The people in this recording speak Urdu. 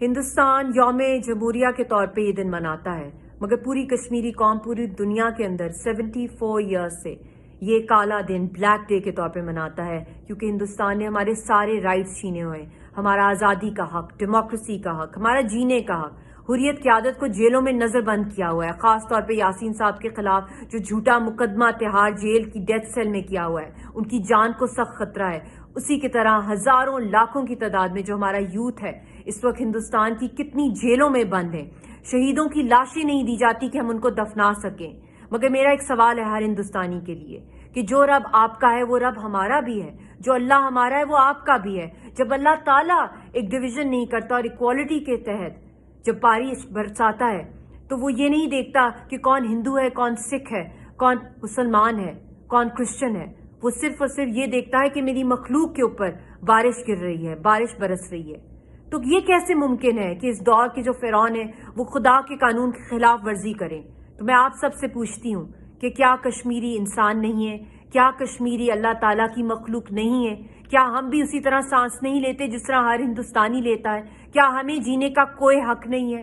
ہندوستان یوم جمہوریہ کے طور پہ یہ دن مناتا ہے، مگر پوری کشمیری قوم پوری دنیا کے اندر 74 ایئرز سے یہ کالا دن بلیک ڈے کے طور پہ مناتا ہے، کیونکہ ہندوستان نے ہمارے سارے رائٹس چھینے ہوئے ہیں، ہمارا آزادی کا حق، ڈیموکریسی کا حق، ہمارا جینے کا حق، حریت قیادت کو جیلوں میں نظر بند کیا ہوا ہے، خاص طور پہ یاسین صاحب کے خلاف جو جھوٹا مقدمہ تہاڑ جیل کی ڈیتھ سیل میں کیا ہوا ہے، ان کی جان کو سخت خطرہ ہے۔ اسی کی طرح ہزاروں لاکھوں کی تعداد میں جو ہمارا یوتھ ہے اس وقت ہندوستان کی کتنی جیلوں میں بند ہیں، شہیدوں کی لاشیں نہیں دی جاتی کہ ہم ان کو دفنا سکیں۔ مگر میرا ایک سوال ہے ہر ہندوستانی کے لیے کہ جو رب آپ کا ہے وہ رب ہمارا بھی ہے، جو اللہ ہمارا ہے وہ آپ کا بھی ہے۔ جب اللہ تعالیٰ ایک ڈویژن نہیں کرتا اور ایکوالٹی کے تحت جب بارش برساتا ہے تو وہ یہ نہیں دیکھتا کہ کون ہندو ہے، کون سکھ ہے، کون مسلمان ہے، کون کرسچن ہے، وہ صرف اور صرف یہ دیکھتا ہے کہ میری مخلوق کے اوپر بارش گر رہی ہے، بارش برس رہی ہے۔ تو یہ کیسے ممکن ہے کہ اس دور کے جو فرعون ہیں وہ خدا کے قانون کی خلاف ورزی کریں؟ تو میں آپ سب سے پوچھتی ہوں کہ کیا کشمیری انسان نہیں ہے؟ کیا کشمیری اللہ تعالیٰ کی مخلوق نہیں ہے؟ کیا ہم بھی اسی طرح سانس نہیں لیتے جس طرح ہر ہندوستانی لیتا ہے؟ کیا ہمیں جینے کا کوئی حق نہیں ہے؟